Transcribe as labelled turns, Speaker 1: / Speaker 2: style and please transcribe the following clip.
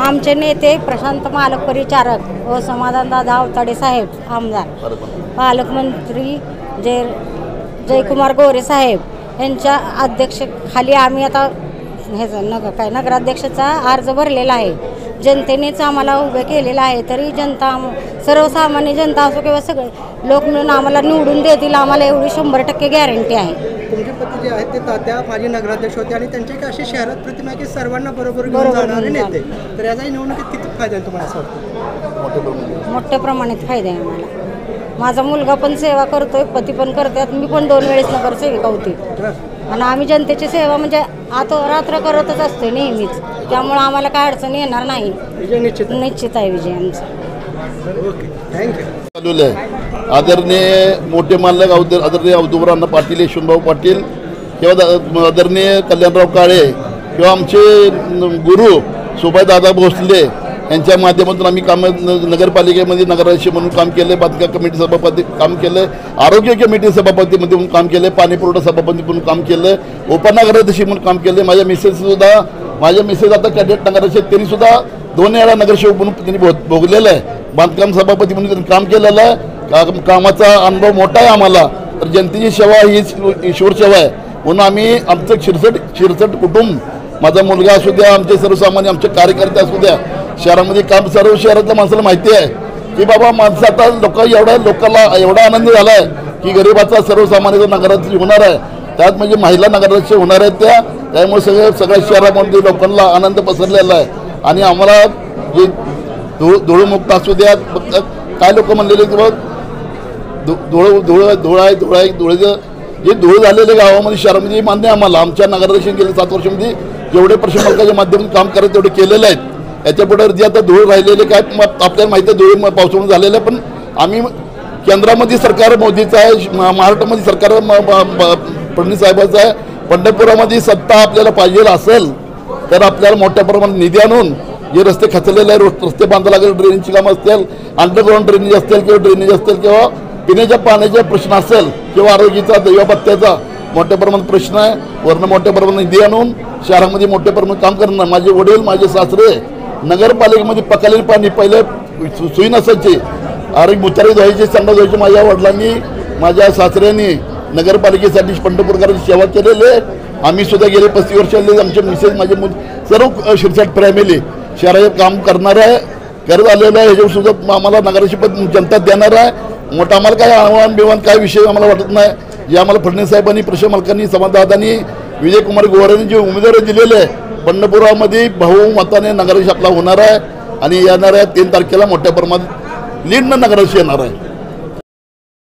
Speaker 1: आमचे नेते प्रशांत मालक परिचारक व समाधानदादा अवताडे साहेब आमदार, पालकमंत्री जयकुमार गोरे साहेब यांच्या अध्यक्षतेखाली आम्ही आता नगराध्यक्षाचा अर्ज भरलेला आहे। जनतेनेच आम्हाला उभे केलेलं आहे, तरी जनता सर्वसामान्य जनता असो किंवा सगळे लोक मिळून आम्हाला निवडून देतील, आम्हाला एवढी 100% गॅरंटी आहे।
Speaker 2: तुमचे पती जे आहेत ते तात्या माजी नगराध्यक्ष होते आणि त्यांची एक अशी शहरात प्रतिमा आहे की सर्वांना बरोबर घेऊन जाणारे नेते, तर याचा निवडणुकीत किती फायदा आहे तुम्हाला असं वाटतं?
Speaker 1: मोठ्या प्रमाणात फायदा आहे आम्हाला। माझा मुलगा पण सेवा करतोय, पती पण करतात, मी पण 2 वेळेस नगरसेविका होती आणि आम्ही जनतेची सेवा म्हणजे रात्र करतच असतोय नेहमीच, त्यामुळे आम्हाला काय अडचण येणार नाही। निश्चित आहे विजय आमचा।
Speaker 3: थँक्यू। आदरणीय मोठे मालक आदरणीय औदुबराव पाटील, यशवंतभाऊ पाटील किंवा आदरणीय कल्याणराव काळे किंवा आमचे गुरु सुभाषदादा भोसले यांच्या माध्यमातून आम्ही काम नगरपालिकेमध्ये नगराध्यक्ष म्हणून काम केले, बांधकाम कमिटी सभापती काम केलं, आरोग्य कमिटी सभापतीमध्ये म्हणून काम केलं, पाणीपुरवठा सभापती म्हणून काम केलं, उपनगराध्यक्ष म्हणून काम केलं। माझ्या मिसेस आता कॅडेट नगराध्यक्ष, त्यांनीसुद्धा 2 वेळा नगरसेवक म्हणून त्यांनी भोगलेलं आहे, बांधकाम सभापती म्हणून त्यांनी काम केलेलं आहे। कामाचा अनुभव मोठा आहे आम्हाला। तर जनतेची सेवा ही ईश्वर सेवा आहे, म्हणून आम्ही आमचं शिरसट कुटुंब, माझा मुलगा असू द्या, आमचे सर्वसामान्य आमचे कार्यकर्ते असू द्या, शहरामध्ये काम सर्व शहरातल्या माणसाला माहिती आहे की बाबा माणसं आता लोकांना एवढा आनंद झाला आहे की गरिबाचा सर्वसामान्य नगराध्यक्ष होणार आहे, त्यात म्हणजे महिला नगराध्यक्ष होणार आहेत त्यामुळे सगळ्या शहरामध्ये लोकांना आनंद पसरलेला आहे। आणि आम्हाला जे धूळमुक्त असू द्या, काय लोक म्हणलेले की बाबा धुळेचं जे धूळ झालेले गावामध्ये शहरामध्ये मान्य आम्हाला, आमच्या नगराध्यक्ष गेले 7 वर्षामध्ये जेवढे प्रशासकाच्या माध्यमातून काम करत तेवढे केलेले आहेत। याच्यापुढे जे आता धूळ राहिलेले काय आपल्याला माहिती आहे, धूळ पावसाळून झालेलं आहे, पण आम्ही केंद्रामध्ये सरकार मोदीचं आहे, महाराष्ट्रामध्ये सरकार फडणवीस साहेबांचं आहे, पंढरपुरामध्ये सत्ता आपल्याला पाहिजे असेल तर आपल्याला मोठ्या प्रमाणात निधी आणून जे रस्ते खचलेले आहे, रस्ते बांधायला लागेल, ड्रेनेजची कामं असतील, अंडरग्राऊंड ड्रेनेज असतील किंवा पिण्याच्या पाण्याचा प्रश्न असेल किंवा आरोग्याचा दैवपत्त्याचा मोठ्या प्रमाणात प्रश्न आहे, वरनं मोठ्या प्रमाणात निधी आणून शहरामध्ये मोठ्या प्रमाणात काम करणार। माझे वडील माझे सासरे नगरपालिकेमध्ये पकालेले पाणी पहिले सोयी नसायची, आरोग्य मुतारी धुवायचे, संडास धुवायचे, माझ्या वडिलांनी माझ्या सासऱ्यांनी नगरपालिकेसाठी पंढरपूरकरांची सेवा केलेली आहे। आम्ही सुद्धा गेले 35 वर्षांनी आमचे मिसेस माझे सर्व शिरसाट फॅमिली शहरात काम करणार आहे, करत आलेलं आहे, ह्याच्यावर सुद्धा आम्हाला नगराध्यक्ष जनता देणार आहे। मोठं आम्हाला काय आव्हान बिव्हान काय विषय आम्हाला वाटत नाही, जे आम्हाला फडणवीस साहेबांनी, प्रशांत मालकांनी, समाधानदादांनी, विजयकुमार गोरेंनी जे उमेदवारी दिलेले आहे, पंढरपुरामध्ये बहुमताने नगराध्यक्ष आपला होणार आहे आणि येणाऱ्या 3 तारखेला मोठ्या प्रमाणात लीडनं नगराध्यक्ष येणार आहे।